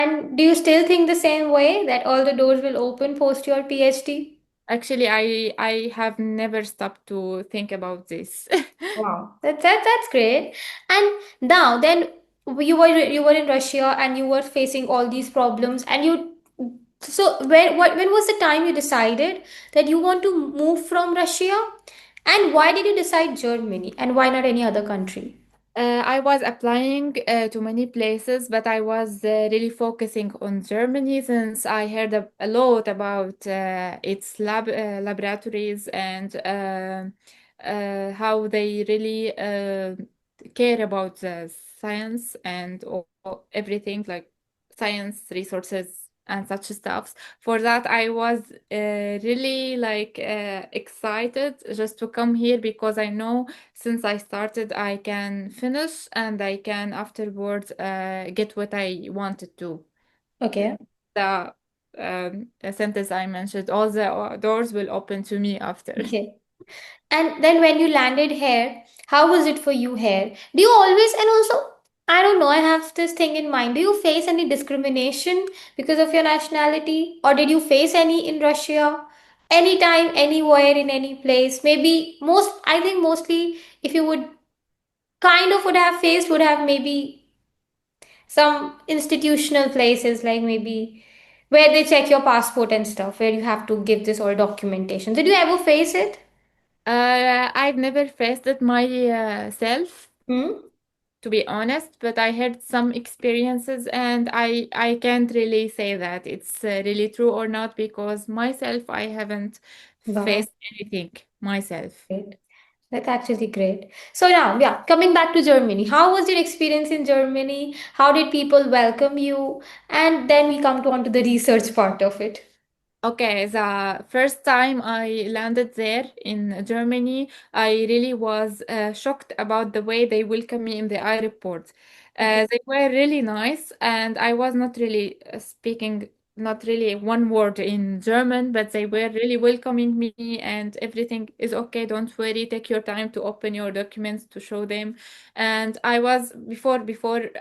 And do you still think the same way that all the doors will open post your PhD? Actually, I have never stopped to think about this. Wow, that's great. And now then you were in Russia and you were facing all these problems and you so when was the time you decided that you want to move from Russia? And why did you decide Germany and why not any other country? I was applying to many places, but I was really focusing on Germany since I heard a lot about its laboratories and how they really care about the science and everything like science resources and such stuff. For that, I was really excited just to come here because I know since I started, I can finish and I can afterwards get what I wanted to. Okay. The sentence I mentioned, all the doors will open to me after. Okay. And then when you landed here, how was it for you here? Do you always, and also, I don't know, I have this thing in mind. Do you face any discrimination because of your nationality? Or did you face any in Russia? Anytime, anywhere, in any place? Maybe most, I think mostly if you would kind of would have faced, would have maybe some institutional places like maybe where they check your passport and stuff, where you have to give this all documentation. Did you ever face it? I've never faced it myself, Hmm? to be honest, but I had some experiences and I can't really say that it's really true or not because myself, I haven't Wow. faced anything myself. Great. That's actually great. So now, yeah, coming back to Germany, how was your experience in Germany? How did people welcome you? And then we come to onto the research part of it. Okay, the first time I landed there in Germany, I really was shocked about the way they welcomed me in the airport. Okay. They were really nice, and I was not really speaking, not really one word in German, but they were really welcoming me, and everything is okay. Don't worry, take your time to open your documents to show them. And I was before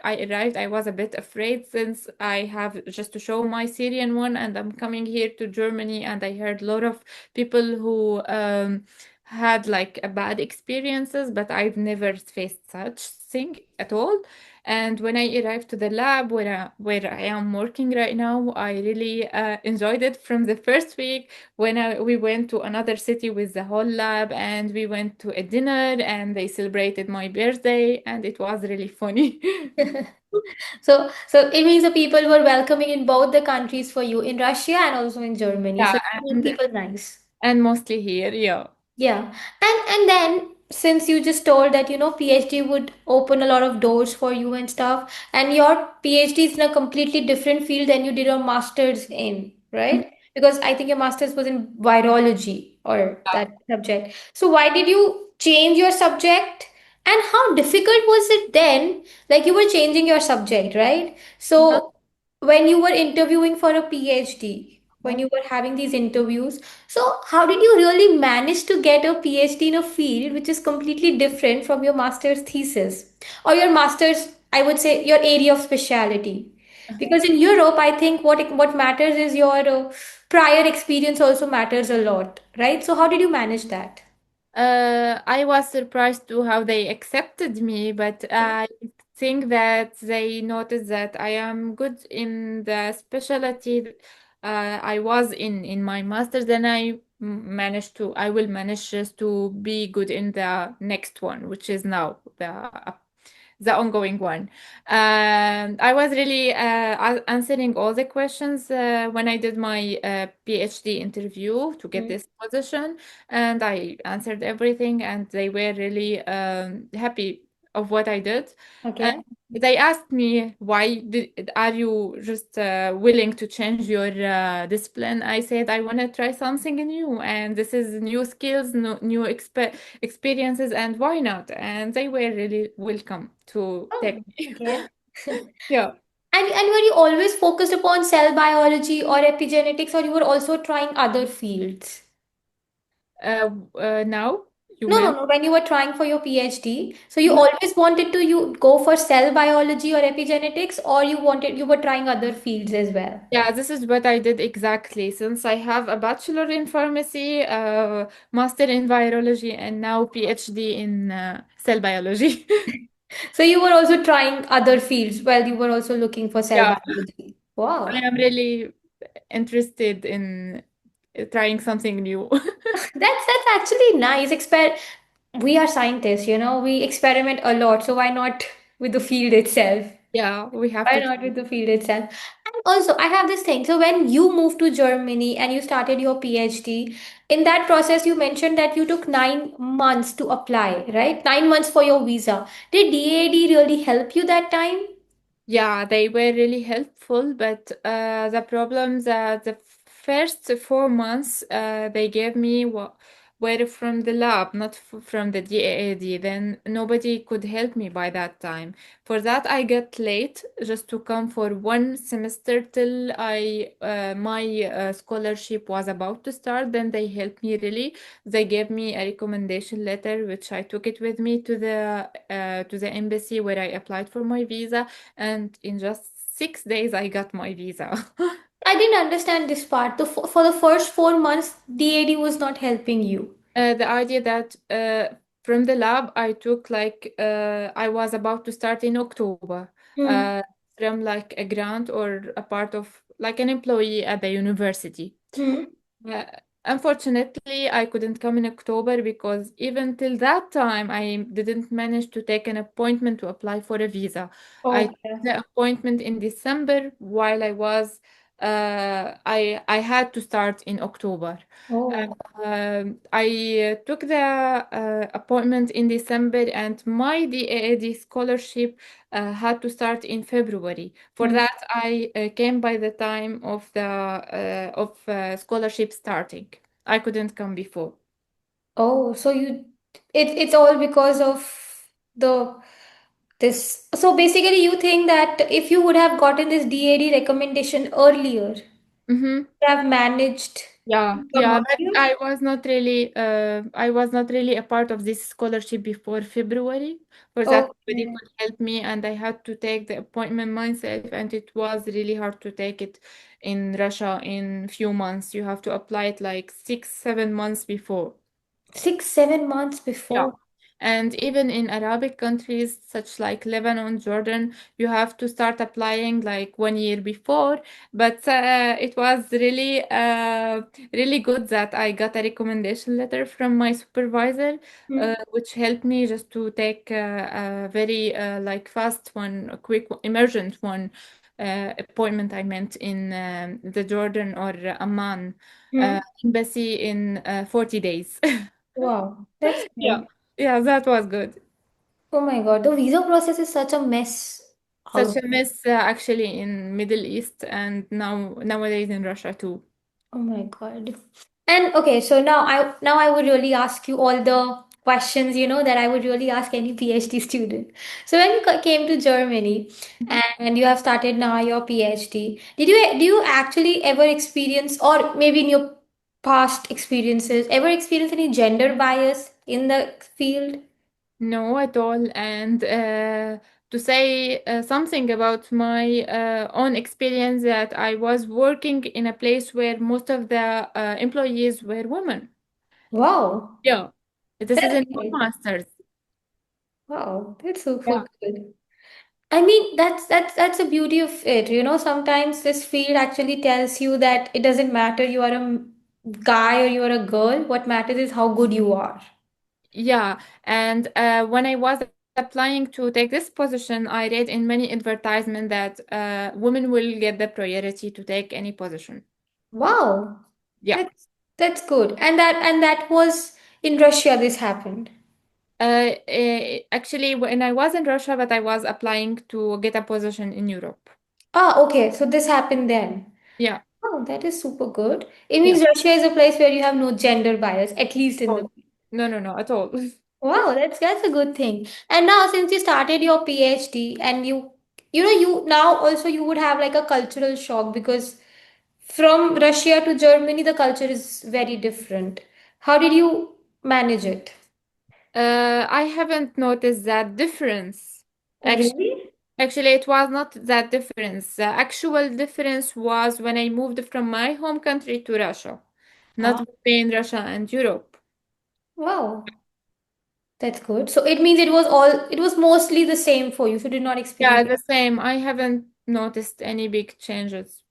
I arrived, I was a bit afraid since I have just to show my Syrian one, and I'm coming here to Germany, and I heard a lot of people who had like a bad experiences, but I've never faced such thing at all. And when I arrived to the lab where I am working right now, I really enjoyed it from the first week when we went to another city with the whole lab and we went to a dinner and they celebrated my birthday and it was really funny. So it means the people were welcoming in both the countries for you, in Russia and also in Germany. Yeah, So you made and people nice. and mostly here, yeah. Yeah. And then since you just told that, PhD would open a lot of doors for you and stuff, and your PhD is in a completely different field than you did your master's in, Mm, right? Because I think your master's was in virology or that subject. So why did you change your subject? And how difficult was it then? Like you were changing your subject, right? uh-huh, So when you were interviewing for a PhD, when uh-huh. you were having these interviews, so, how did you really manage to get a PhD in a field which is completely different from your master's thesis or your master's, I would say, your area of specialty? Because in Europe, I think what matters is your prior experience also matters a lot, right? So, how did you manage that? I was surprised to how they accepted me, but I think that they noticed that I am good in the specialty I was in my master's. Then I will manage just to be good in the next one, which is now the ongoing one. I was really answering all the questions when I did my PhD interview to get Mm. this position, and I answered everything, and they were really happy of what I did. And Okay. they asked me, are you just willing to change your discipline? I said, I want to try something new, and this is new skills, new experiences, and why not? And they were really welcome to take Oh, me. okay. Yeah. And were you always focused upon cell biology or epigenetics, or you were also trying other fields? Now? you No, no, meant? no. When you were trying for your PhD, so you Mhm. always wanted to you go for cell biology or epigenetics, or you were trying other fields as well. Yeah, this is what I did exactly. Since I have a bachelor in pharmacy, master in virology, and now PhD in cell biology. So you were also trying other fields while you were also looking for cell Yeah, biology. I Wow. am really interested in trying something new. That's actually nice. We are scientists, we experiment a lot, so why not with the field itself? Yeah, we have Why to not try. with the field itself? And also, I have this thing. So when you moved to Germany and you started your PhD, in that process, you mentioned that you took 9 months to apply, right? 9 months for your visa. Did DAD really help you that time? Yeah, they were really helpful, but the problem that the first 4 months they gave me were from the lab, not from the DAAD. Then nobody could help me by that time. For that, I got late just to come for one semester till I my scholarship was about to start. Then they helped me really. They gave me a recommendation letter, which I took it with me to the embassy where I applied for my visa, and in just 6 days I got my visa. I didn't understand this part. For the first 4 months, DAD was not helping you. The idea that from the lab I took like I was about to start in October Hmm. uh, from like a grant or a part of like an employee at the university. Hmm. Uh, Unfortunately, I couldn't come in October because even till that time, I didn't manage to take an appointment to apply for a visa. I took Okay. the appointment in December while I had to start in October. Oh. I took the appointment in December, and my DAAD scholarship had to start in February. For Hmm. that, I came by the time of the scholarship starting. I couldn't come before. Oh, so it's all because of the this. So basically, you think that if you would have gotten this DAD recommendation earlier, you Mm-hmm. would have managed Yeah, to come yeah, but earlier? I was not really a part of this scholarship before February. For that, nobody Okay. could help me, and I had to take the appointment myself, and it was really hard to take it in Russia in few months. You have to apply it like 6, 7 months before. 6, 7 months Yeah. before. And even in Arabic countries such like Lebanon, Jordan, you have to start applying like 1 year before. But it was really good that I got a recommendation letter from my supervisor, Hmm. which helped me just to take a very like fast one, a quick, emergent one appointment. I meant in the Jordan or Amman Hmm. embassy in 40 days. Wow, that's Yeah. good. Yeah, that was good. Oh my God, the visa process is such a mess Such out. a mess actually in Middle East and nowadays in Russia too. Oh my God. And okay, so now I would really ask you all the questions, that I would really ask any PhD student. So when you came to Germany Mhm. and you have started now your PhD, do you actually ever experience, or maybe in your past experiences, ever experience any gender bias in the field? No, at all. And to say something about my own experience, that I was working in a place where most of the employees were women. Wow, Yeah, this is that's in my great. master's. Wow, that's super Yeah. good. I mean, that's the beauty of it. Sometimes this field actually tells you that it doesn't matter you are a guy or you are a girl. What matters is how good you are. Yeah, and when I was applying to take this position, I read in many advertisements that women will get the priority to take any position. Wow, Yeah. that's good. And that was in Russia. This happened. Actually, when I was in Russia, but I was applying to get a position in Europe. Ah, okay. So this happened then. Yeah, Oh, that is super good. It yeah. means Russia is a place where you have no gender bias, at least in the. Oh, no, no, no, at all. Wow, that's a good thing. And now since you started your PhD and you now also you would have like a cultural shock because from Russia to Germany the culture is very different. How did you manage it? I haven't noticed that difference. Oh, Actually, really? actually, it was not that difference. The actual difference was when I moved from my home country to Russia, not Ah, between Russia and Europe. wow. That's good. So it means it was mostly the same for you. So you did not Yeah, experience. the same. I haven't noticed any big changes.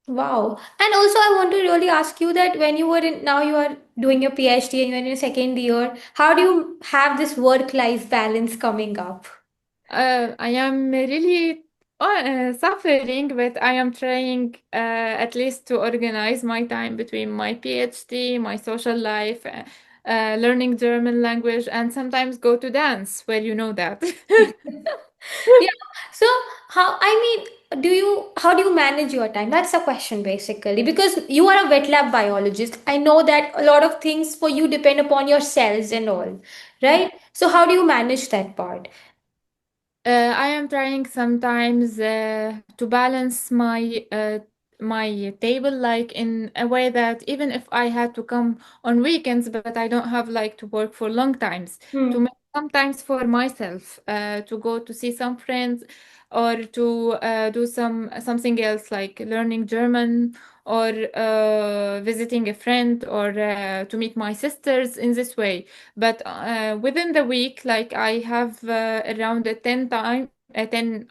Wow. And also, I want to really ask you that when you were in, now you are doing your PhD and you're in your second year, how do you have this work-life balance coming up? I am really suffering, but I am trying at least to organize my time between my PhD, my social life, learning German language, and sometimes go to dance, where you know that. Yeah. So how do you manage your time? That's the question basically. Because you are a wet lab biologist. I know that a lot of things for you depend upon your cells and all, right? So how do you manage that part? I am trying sometimes to balance my table like in a way that even if I had to come on weekends, but I don't have like to work for long times, to Hmm. make sometimes for myself, to go to see some friends or to do something else like learning German or visiting a friend or to meet my sisters in this way. But within the week, like I have around 10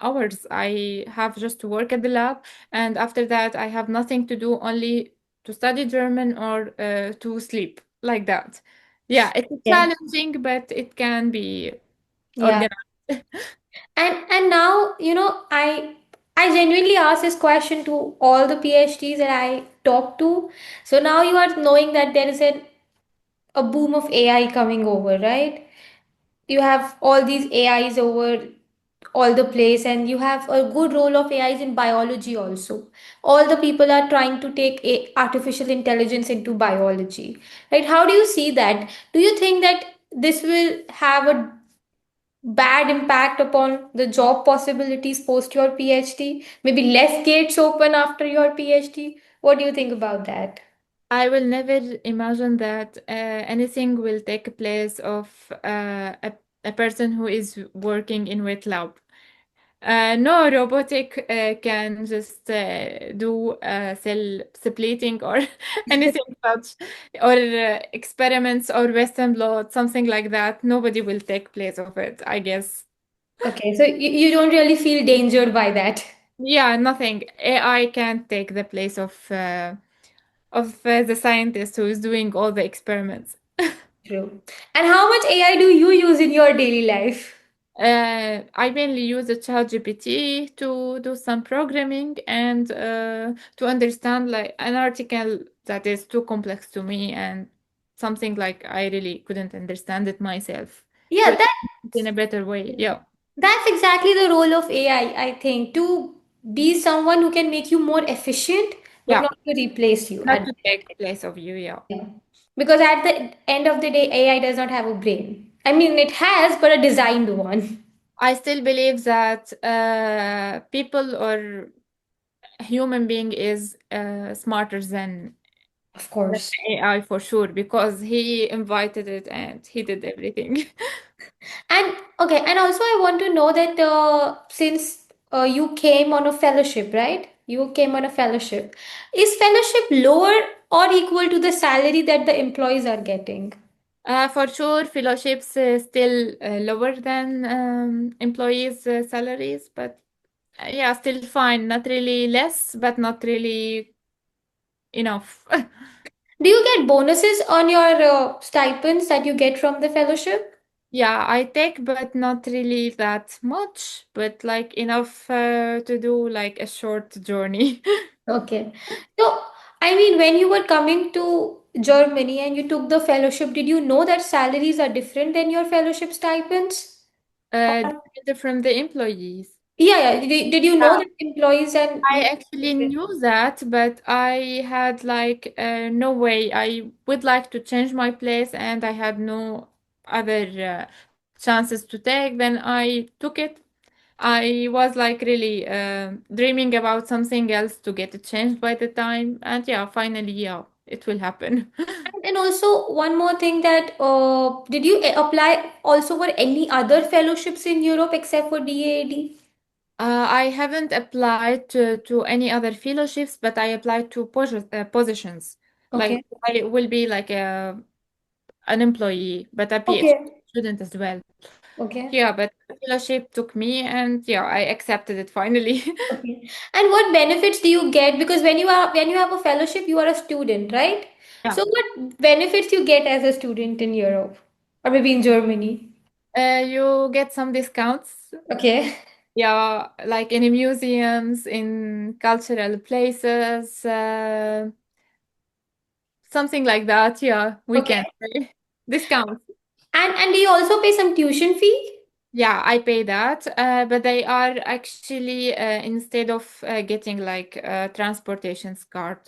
hours I have just to work at the lab, and after that I have nothing to do, only to study German or to sleep like that. Yeah, it's Yeah. challenging, but it can be Yeah. organized. And now, I genuinely ask this question to all the PhDs that I talk to. So now you are knowing that there is a boom of AI coming over, right? You have all these AIs over all the place, and you have a good role of AIs in biology also. All the people are trying to take artificial intelligence into biology, right? How do you see that? Do you think that this will have a bad impact upon the job possibilities post your PhD? Maybe less gates open after your PhD? What do you think about that? I will never imagine that anything will take place of a person who is working in wet lab. No robotic can just do cell splitting or anything such, or experiments or Western blot, something like that. Nobody will take place of it, I guess. Okay, so you don't really feel endangered by that. Yeah, nothing. AI can't take the place of the scientist who is doing all the experiments. True. And how much AI do you use in your daily life? I mainly use the ChatGPT to do some programming and to understand like an article that is too complex to me and something like I really couldn't understand it myself. To Yeah, explain it in a better way. Yeah. that's exactly the role of AI, I think, to be someone who can make you more efficient, but Yeah. not to replace you Not at to take place of you. Yeah. yeah. Because at the end of the day, AI does not have a brain. I mean, it has, but a designed one. I still believe that people or human being is smarter Of than course. AI for sure because he invited it and he did everything. And okay, and also I want to know that since you came on a fellowship, right? You came on a fellowship. Is fellowship lower or equal to the salary that the employees are getting? For sure, fellowships still lower than employees' salaries, but yeah, still fine. Not really less, but not really enough. Do you get bonuses on your stipends that you get from the fellowship? Yeah, I take, but not really that much, but like enough to do like a short journey. Okay. So, I mean, when you were coming to Germany and you took the fellowship, did you know that salaries are different than your fellowship stipends? Different from the employees. Yeah, yeah. Did you know that employees and I you actually knew that, but I had like no way. I would like to change my place, and I had no other chances to take. Then I took it. I was like really dreaming about something else to get it changed by the time, and yeah, finally, yeah, it will happen. And also one more thing that did you apply also for any other fellowships in Europe except for DAAD? I haven't applied to any other fellowships, but I applied to positions. Like Okay. I will be like an employee, but a PhD Okay. student as well. Okay. Yeah, but the fellowship took me, and yeah, I accepted it finally. Okay. And what benefits do you get? Because when you have a fellowship, you are a student, right? Yeah. So what benefits you get as a student in Europe or maybe in Germany? You get some discounts. Okay. Yeah, like in museums, in cultural places, something like that. Yeah, we Okay. can say discounts. And do you also pay some tuition fee? Yeah, I pay that, but they are actually instead of getting like a transportation card.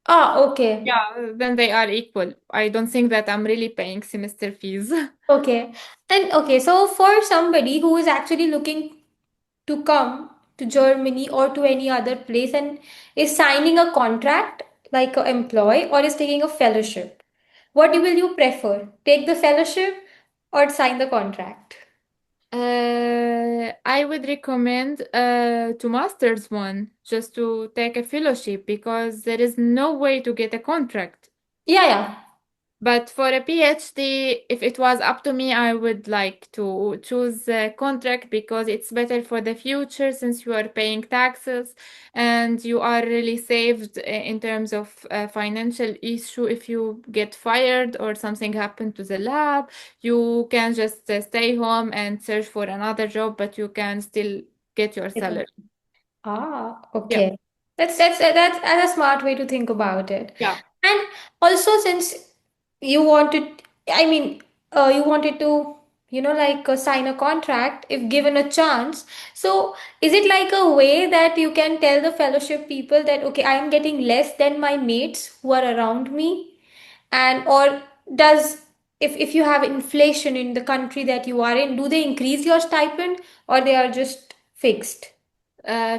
Ah, okay. Yeah, then they are equal. I don't think that I'm really paying semester fees. Okay. And okay, so for somebody who is actually looking to come to Germany or to any other place and is signing a contract like an employee or is taking a fellowship, what will you prefer? Take the fellowship or sign the contract? I would recommend to masters one just to take a fellowship because there is no way to get a contract. Yeah, yeah. But for a PhD, if it was up to me, I would like to choose a contract because it's better for the future since you are paying taxes and you are really saved in terms of financial issue. If you get fired or something happened to the lab, you can just stay home and search for another job, but you can still get your salary. Ah, Yeah, okay. That's a smart way to think about it. yeah. And also, since you wanted, I mean, you wanted to, like sign a contract if given a chance. So, is it like a way that you can tell the fellowship people that, okay, I am getting less than my mates who are around me? And or does if you have inflation in the country that you are in, do they increase your stipend or they are just fixed?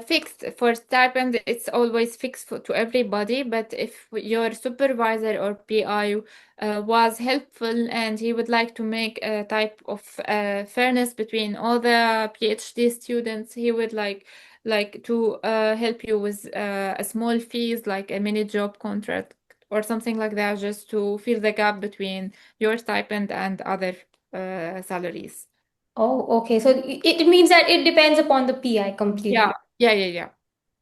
Fixed for stipend, it's always fixed to everybody. But if your supervisor or PI was helpful and he would like to make a type of fairness between all the PhD students, he would like to help you with a small fees, like a mini job contract or something like that, just to fill the gap between your stipend and other salaries. Oh, okay. So it means that it depends upon the PI Yeah, completely. yeah, yeah, yeah,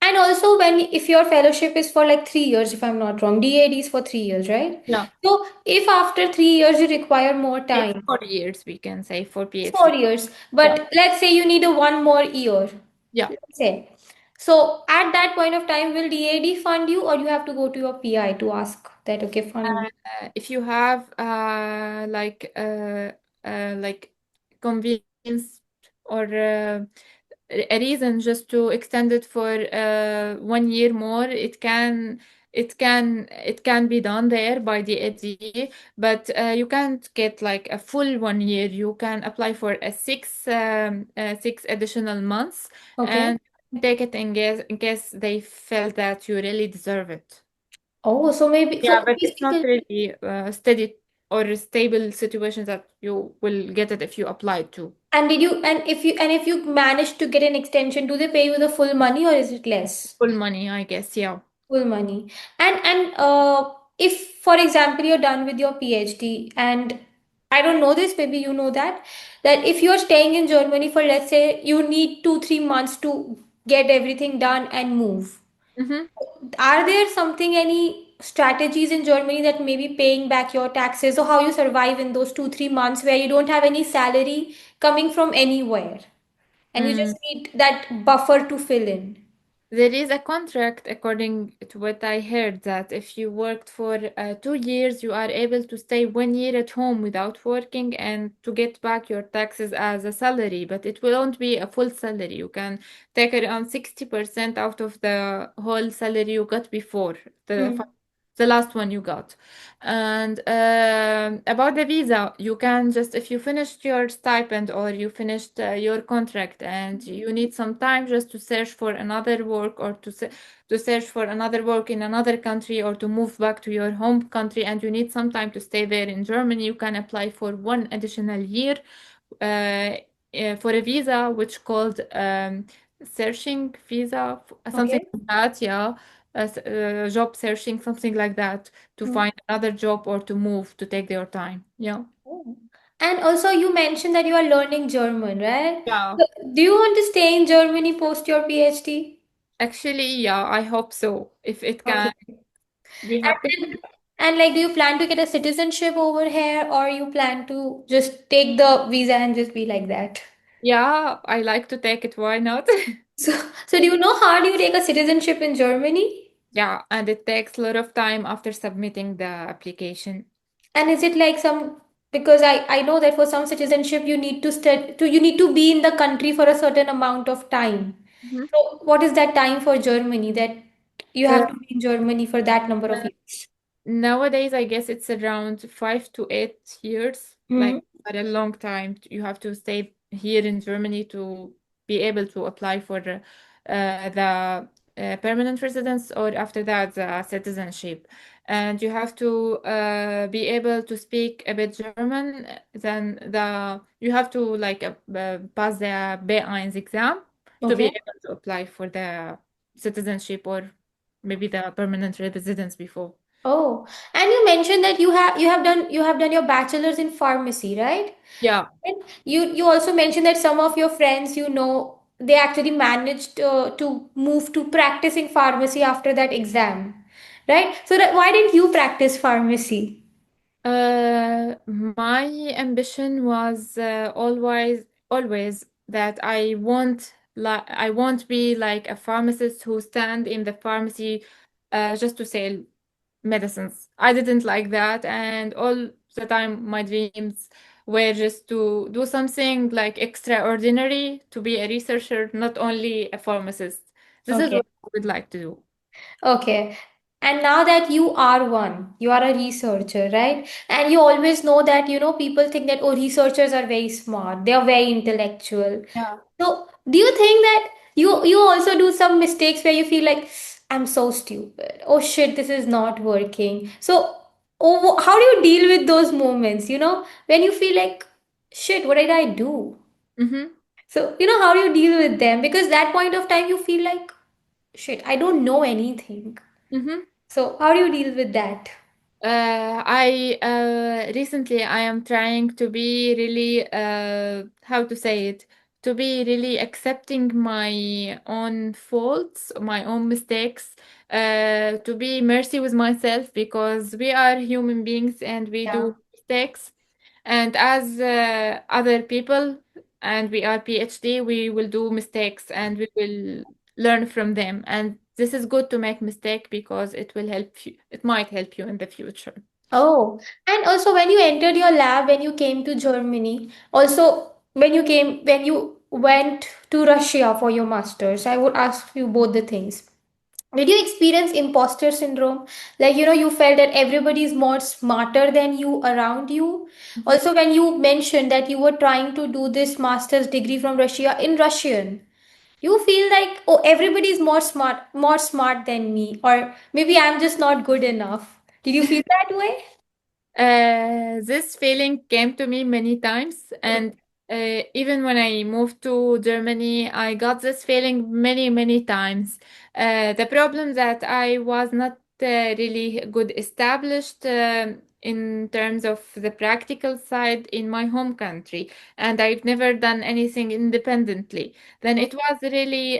And also when if your fellowship is for like 3 years, if I'm not wrong, DAD is for 3 years, right? yeah. So if after 3 years you require more It's time, 4 years, we can say, for it's PhD. 4 years, Yeah, but let's say you need a one more year, yeah. let's say. So at that point of time, will DAD fund you or you have to go to your PI to ask that, okay, fund me? If you have like convenience or a reason just to extend it for 1 year more, it can be done there by the AD, but you can't get like a full 1 year. You can apply for a 6 additional months Okay. and take it in case they felt that you really deserve it. Oh, so maybe Yeah, so but it's not basically. really steady or stable situations that you will get it if you apply to And did you and if you manage to get an extension, do they pay you the full money or is it less? full money, I guess. Yeah. Full money. And if for example you're done with your PhD and I don't know this, maybe you know that if you're staying in Germany for let's say you need 2-3 months to get everything done and move. Mm-hmm. Are there something any strategies in Germany that maybe paying back your taxes or how you survive in those 2-3 months where you don't have any salary coming from anywhere and you just need that buffer to fill in? There is a contract, according to what I heard, that if you worked for 2 years, you are able to stay 1 year at home without working and to get back your taxes as a salary, but it won't be a full salary. You can take around 60% out of the whole salary you got before. The Hmm. the last one you got. And about the visa, you can just, if you finished your stipend or you finished your contract and you need some time just to search for another work or to search for another work in another country or to move back to your home country and you need some time to stay there in Germany, you can apply for one additional year uh, for a visa which called searching visa, something Okay. like that, yeah, job searching, something like that, to Mm. find another job or to move to take their time. Yeah. Oh. And also, you mentioned that you are learning German, right? Yeah. So, do you want to stay in Germany post your PhD? Actually, yeah, I hope so. If it can Okay. be happen. And like, do you plan to get a citizenship over here, or you plan to just take the visa and just be like that? Yeah, I like to take it. Why not? So, so do you know how do you take a citizenship in Germany? Yeah, and it takes a lot of time after submitting the application. And is it like some because I know that for some citizenship you need to you need to be in the country for a certain amount of time. Mhm. So what is that time for Germany that you have to be in Germany for that number of years? Nowadays, I guess it's around 5 to 8 years, Hmm. like for a long time. You have to stay here in Germany to be able to apply for the permanent residence or after that the citizenship. And you have to be able to speak a bit German. Then you have to like pass the B1 exam to be Okay. able to apply for the citizenship or maybe the permanent residence before. Oh, and you mentioned that you have done your bachelor's in pharmacy, right? Yeah. And you also mentioned that some of your friends, you know, they actually managed to move to practicing pharmacy after that exam, right? So that why didn't you practice pharmacy? My ambition was always that I won't be like a pharmacist who stand in the pharmacy just to sell medicines. I didn't like that, and all the time my dreams were just to do something like extraordinary, to be a researcher, not only a pharmacist. This is Okay. what I would like to do. Okay. And now that you are one, you are a researcher, right? And you always know that, you know, people think that, oh, researchers are very smart, they are very intellectual. Yeah. So, do you think that you also do some mistakes where you feel like I'm so stupid? Oh shit, this is not working. So, oh, how do you deal with those moments, you know, when you feel like shit, what did I do? Mm-hmm. So, you know, how do you deal with them? Because that point of time you feel like shit, I don't know anything. Mm-hmm. So, how do you deal with that? I recently I am trying to be really how to say it, to be really accepting my own faults, my own mistakes, to be mercy with myself because we are human beings and we Yeah. do mistakes, and as other people, and we are PhD, we will do mistakes and we will learn from them, and this is good to make mistake because it will help you, it might help you in the future. Oh, and also when you entered your lab, when you came to Germany, also when you went to Russia for your masters, I would ask you both the things. Did you experience imposter syndrome? Like, you know, you felt that everybody is more smarter than you around you. Mhm. Also, when you mentioned that you were trying to do this master's degree from Russia in Russian, you feel like, oh, everybody is more smart than me, or maybe I'm just not good enough. Did you feel that way? This feeling came to me many times, and even when I moved to Germany, I got this feeling many, many times. The problem that I was not really good established in terms of the practical side in my home country, and I've never done anything independently. Then it was really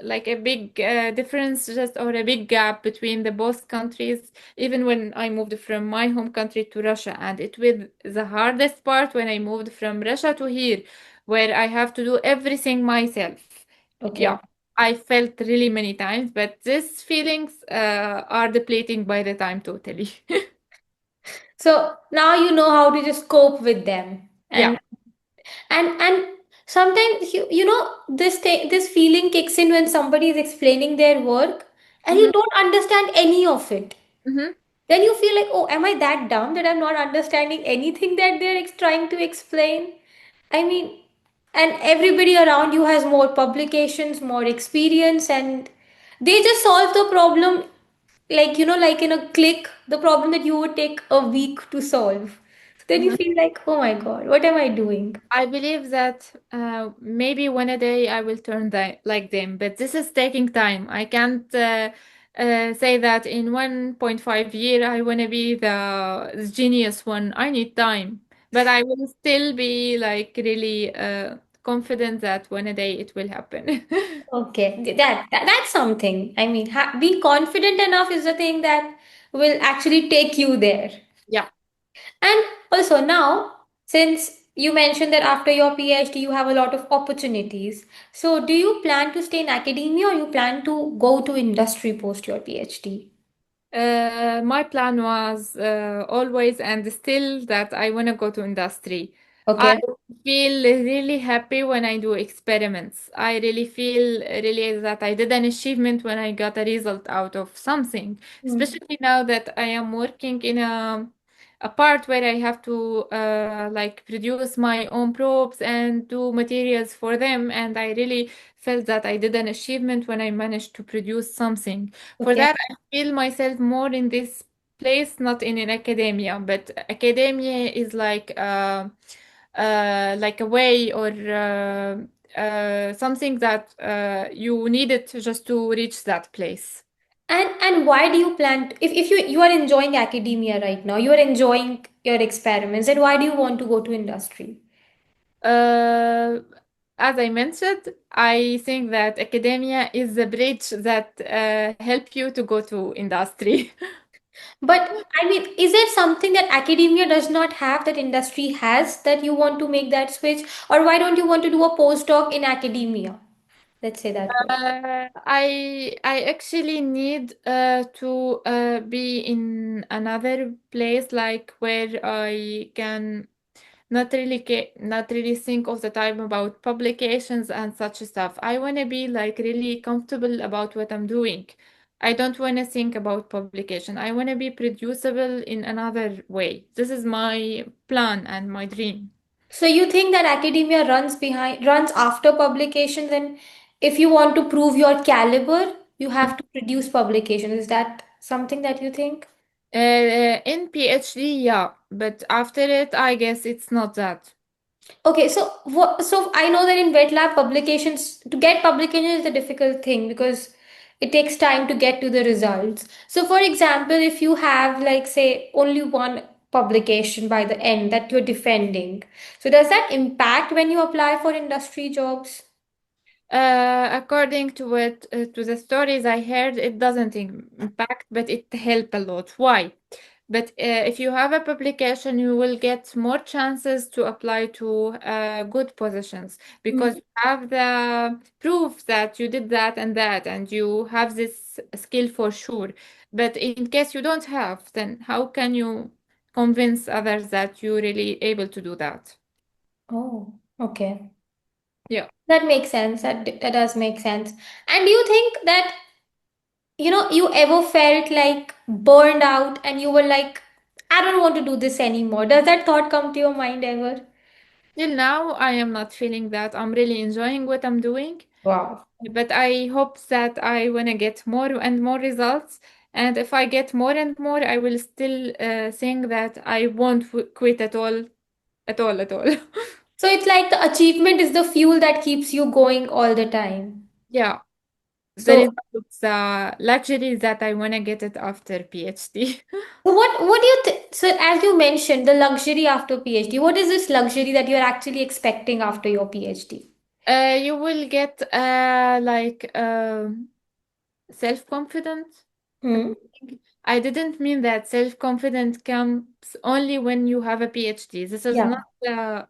like a big difference, just or a big gap between the both countries even when I moved from my home country to Russia. And it was the hardest part when I moved from Russia to here, where I have to do everything myself. Okay. Yeah, I felt really many times, but these feelings are depleting by the time totally. So now you know how to just cope with them. Yeah. And sometimes you know this feeling kicks in when somebody is explaining their work and you Mhm. don't understand any of it. Mhm. Then you feel like, oh, am I that dumb that I'm not understanding anything that they're trying to explain? I mean, and everybody around you has more publications, more experience, and they just solve the problem like, like in a click, the problem that you would take a week to solve. So then you Mhm. feel like, oh my God, what am I doing? I believe that maybe one a day I will turn like them, but this is taking time. I can't say that in 1.5 year I want to be the genius one. I need time, but I will still be like really confident that one a day it will happen. Okay, that's something. I mean, being confident enough is the thing that will actually take you there. Yeah. And also now, since you mentioned that after your PhD you have a lot of opportunities, so do you plan to stay in academia or you plan to go to industry post your PhD? My plan was always and still that I want to go to industry. I Okay. feel really happy when I do experiments. I really feel really that I did an achievement when I got a result out of something. Hmm. Especially now that I am working in a part where I have to like produce my own probes and do materials for them, and I really felt that I did an achievement when I managed to produce something. For Okay. that, feel myself more in this place, not in an academia, but academia is like a way or something that you needed just to reach that place. And why do you plan to, if you are enjoying academia right now, you are enjoying your experiments, then why do you want to go to industry? Uh, as I mentioned, I think that academia is the bridge that help you to go to industry. But I mean, is there something that academia does not have that industry has that you want to make that switch? Or why don't you want to do a postdoc in academia? Let's say that way. I actually need to be in another place like where I can not really think all the time about publications and such stuff. I want to be like really comfortable about what I'm doing. I don't want to think about publication. I want to be producible in another way. This is my plan and my dream. So you think that academia runs after publications, and if you want to prove your caliber, you have to produce publications. Is that something that you think? In PhD, yeah, but after it, I guess it's not that. Okay, so what? So I know that in wet lab publications, to get publication is a difficult thing because it takes time to get to the results. So, for example, if you have like say only one publication by the end that you're defending, so does that impact when you apply for industry jobs? According to what to the stories I heard, it doesn't impact, but it help a lot. Why? But if you have a publication, you will get more chances to apply to good positions because you have the proof that you did that and that, and you have this skill for sure. But in case you don't have, then how can you convince others that you're really able to do that? Oh, okay. Yeah. That makes sense. That does make sense. And do you think that, you ever felt like burned out and you were like, I don't want to do this anymore? Does that thought come to your mind ever? Till now, I am not feeling that. I'm really enjoying what I'm doing, Wow. but I hope that I want to get more and more results. And if I get more and more, I will still think that I won't quit at all, at all, at all. So it's like the achievement is the fuel that keeps you going all the time. Yeah, the So, result is the luxury that I want to get it after PhD. so what do you think? So as you mentioned, the luxury after PhD, what is this luxury that you're actually expecting after your PhD? You will get self-confidence. Hmm. I didn't mean that self-confidence comes only when you have a PhD. This is Yeah. not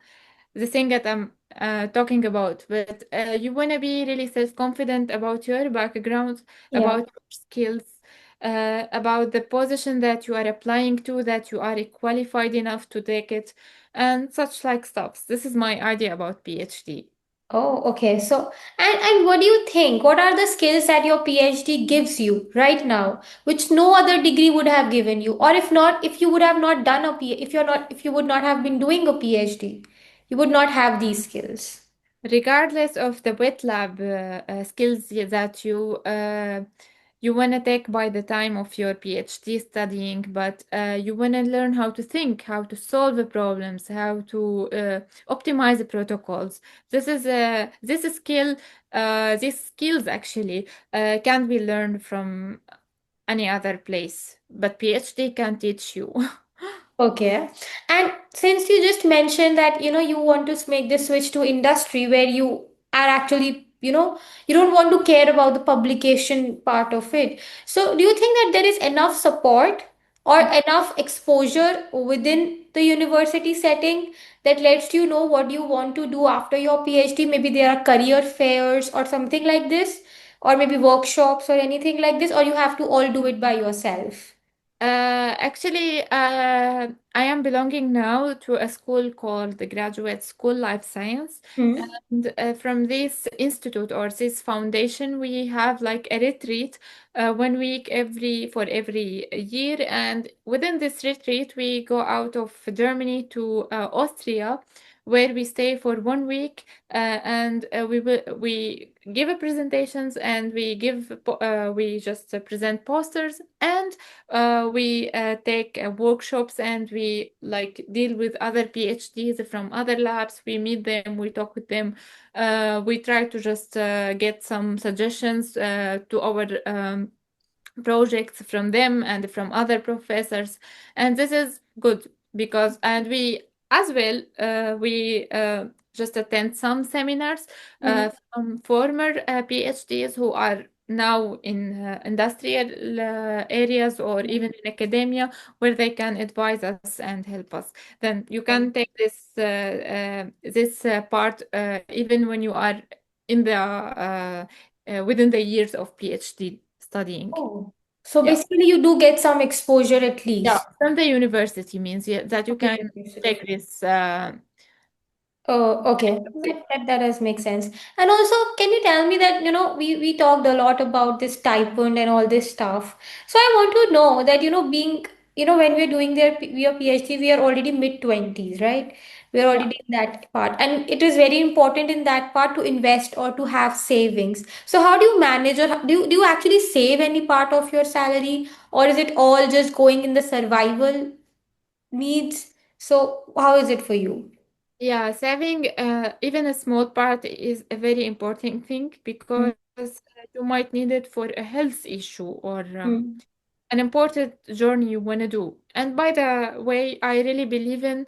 the thing that I'm talking about, but you want to be really self-confident about your background, Yeah. about your skills, about the position that you are applying to, that you are qualified enough to take it, and such like stuff. This is my idea about PhD. Oh, okay. So, and what do you think? What are the skills that your PhD gives you right now, which no other degree would have given you? Or if not, if you would have not done a P, if you're not, if you would not have been doing a PhD, you would not have these skills. Regardless of the wet lab skills that you want to take by the time of your PhD studying, but you want to learn how to think, how to solve the problems, how to optimize the protocols. This skill, these skills actually can be learned from any other place, but PhD can teach you. Okay. And since you just mentioned that, you want to make this switch to industry where you are actually, you don't want to care about the publication part of it. So do you think that there is enough support or enough exposure within the university setting that lets you know what you want to do after your PhD? Maybe there are career fairs or something like this, or maybe workshops or anything like this, or you have to all do it by yourself. Actually, I am belonging now to a school called the Graduate School Life Science. Hmm. And from this institute or this foundation, we have like a retreat 1 week every year. And within this retreat, we go out of Germany to Austria, where we stay for 1 week, and we give a presentations and we just present posters, and we take workshops, and we like deal with other PhDs from other labs. We meet them, we talk with them. We try to just get some suggestions to our projects from them and from other professors, and this is good because, and we as well we just attend some seminars from former PhDs who are now in industrial areas or even in academia, where they can advise us and help us. Then you can take this part even when you are in the within the years of PhD studying. Oh, so Yeah. basically you do get some exposure at Yeah, least from the university means, yeah, that you from the can university. take this. Oh, okay. That does make sense. And also, can you tell me that, we talked a lot about this stipend and all this stuff. So I want to know that, when we're doing your PhD, we are already mid-20s, right? We're Yeah. already in that part. And it is very important in that part to invest or to have savings. So how do you manage, or do you actually save any part of your salary, or is it all just going in the survival needs? So how is it for you? Yeah, saving even a small part is a very important thing, because you might need it for a health issue or Mm. an important journey you want to do. And by the way, I really believe in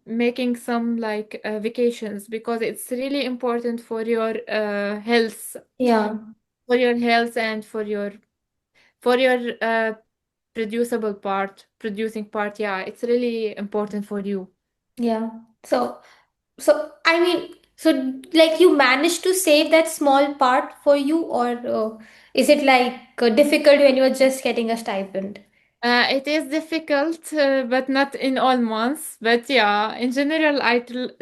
making some like vacations, because it's really important Yeah, for your health and for your producing part. Yeah, it's really important for you. yeah. So I mean, so like you managed to save that small part for you, or is it like difficult when you're just getting a stipend? It is difficult, but not in all months. But yeah, in general,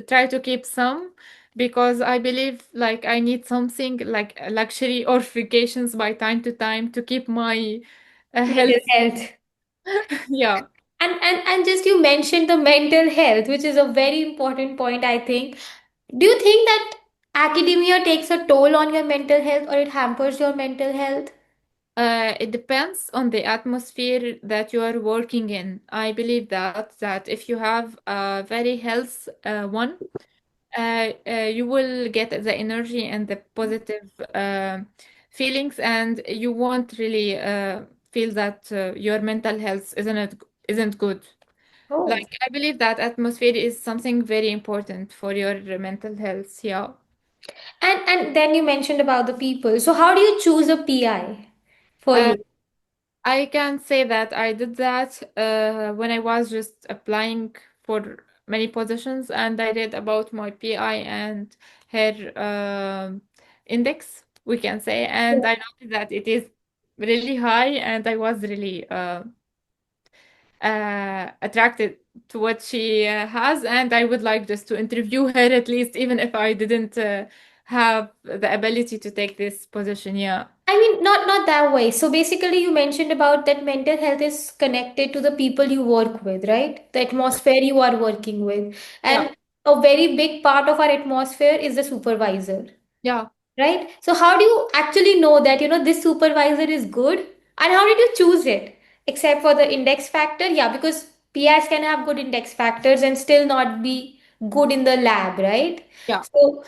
try to keep some, because I believe like I need something like a luxury or vacations by time to time to keep my Mental health. health. Yeah. And just you mentioned the mental health, which is a very important point, I think. Do you think that academia takes a toll on your mental health, or it hampers your mental health? It depends on the atmosphere that you are working in. I believe that if you have a very health one, you will get the energy and the positive feelings, and you won't really feel that your mental health isn't good. Oh. Like I believe that atmosphere is something very important for your mental health. Yeah. And then you mentioned about the people. So how do you choose a PI for Uh, you? I can say that I did that when I was just applying for many positions, and I read about my PI and her index, we can say, and I noticed that it is really high, and I was really attracted to what she has, and I would like just to interview her at least, even if I didn't have the ability to take this position. Yeah, I mean, not that way. So basically, you mentioned about that mental health is connected to the people you work with, right? The atmosphere you are working with, yeah, and a very big part of our atmosphere is the supervisor, yeah, right? So how do you actually know that this supervisor is good, and how did you choose it? Except for the index factor, yeah, because PIs can have good index factors and still not be good in the lab, right? yeah. So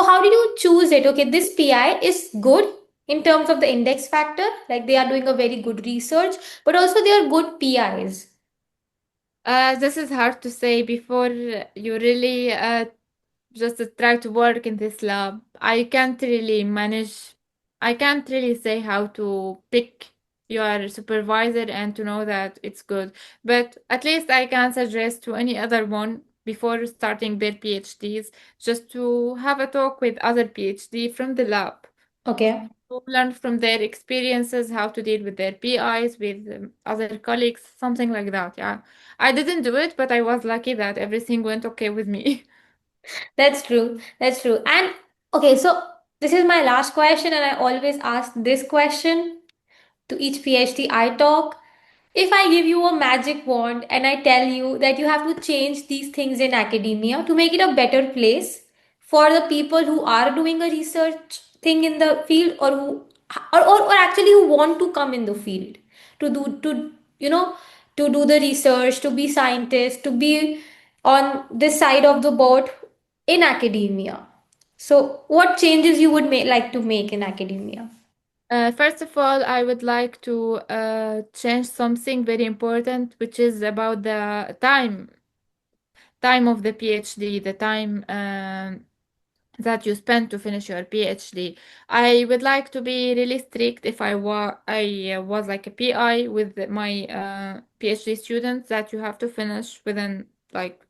how did you choose it? Okay, this PI is good in terms of the index factor, like they are doing a very good research, but also they are good PIs. This is hard to say before you really just try to work in this lab. I can't really manage, I can't really say how to pick your supervisor and to know that it's good. But at least I can suggest to any other one before starting their PhDs just to have a talk with other PhD from the lab Okay. to learn from their experiences, how to deal with their PIs, with other colleagues, something like that. Yeah. I didn't do it, but I was lucky that everything went okay with me. That's true. That's true. And okay, so this is my last question, and I always ask this question to each PhD I talk. If I give you a magic wand and I tell you that you have to change these things in academia to make it a better place for the people who are doing a research thing in the field, or who or actually who want to come in the field to do to you know to do the research, to be scientists, to be on this side of the boat in academia. So what changes you would like to make in academia? First of all, I would like to change something very important, which is about the time of the PhD, the time that you spend to finish your PhD. I would like to be really strict if I was like a PI with my PhD students that you have to finish within like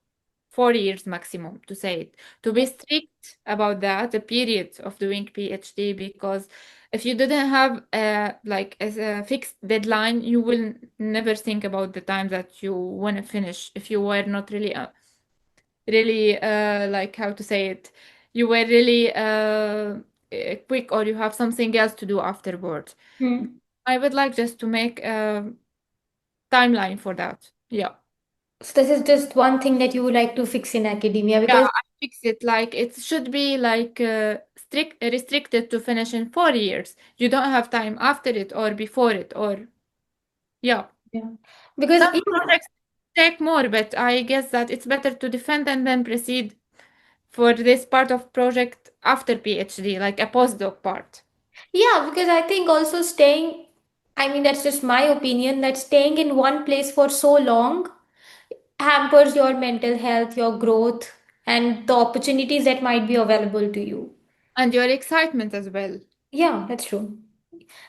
4 years maximum to say it. To be strict about that, the period of doing PhD, because if you didn't have like a fixed deadline, you will never think about the time that you want to finish if you were not really like how to say it, you were really quick, or you have something else to do afterwards. Hmm. I would like just to make a timeline for that. Yeah. So this is just one thing that you would like to fix in academia, Yeah, because I fix it like it should be like strict restricted to finish in 4 years. You don't have time after it or before it, or yeah. yeah, because Some projects take more, but I guess that it's better to defend and then proceed for this part of project after PhD, like a postdoc part. yeah, because I think also staying, I mean that's just my opinion, that staying in one place for so long hampers your mental health, your growth, and the opportunities that might be available to you. And your excitement as well. Yeah, that's true.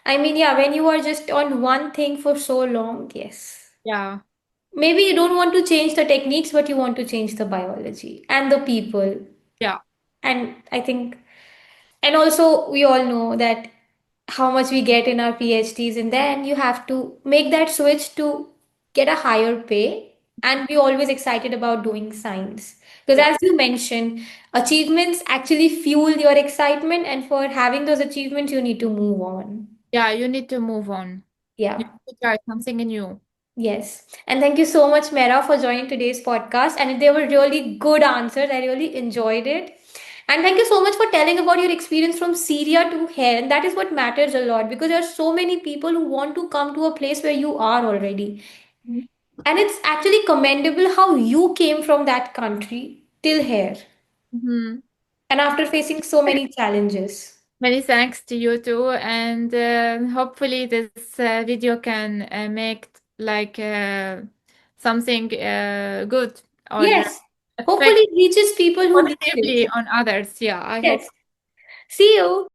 I mean, yeah, when you are just on one thing for so long, yes. Yeah, Maybe you don't want to change the techniques, but you want to change the biology and the people. yeah, And I think, and also we all know that how much we get in our PhDs, and then you have to make that switch to get a higher pay and be always excited about doing science. Because yeah. as you mentioned, achievements actually fuel your excitement, and for having those achievements, you need to move on. Yeah, you need to move on. You Yeah. need to try something new. Yes. And thank you so much, Mera, for joining today's podcast. And they were really good answers. I really enjoyed it. And thank you so much for telling about your experience from Syria to here. And that is what matters a lot, because there are so many people who want to come to a place where you are already. And it's actually commendable how you came from that country till here. Mm-hmm. And after facing so many challenges. Many thanks to you too, and hopefully this video can make like something good or Yes. Hopefully affect it reaches people who need positively it. on others. Yeah, I Yes. hope. See you.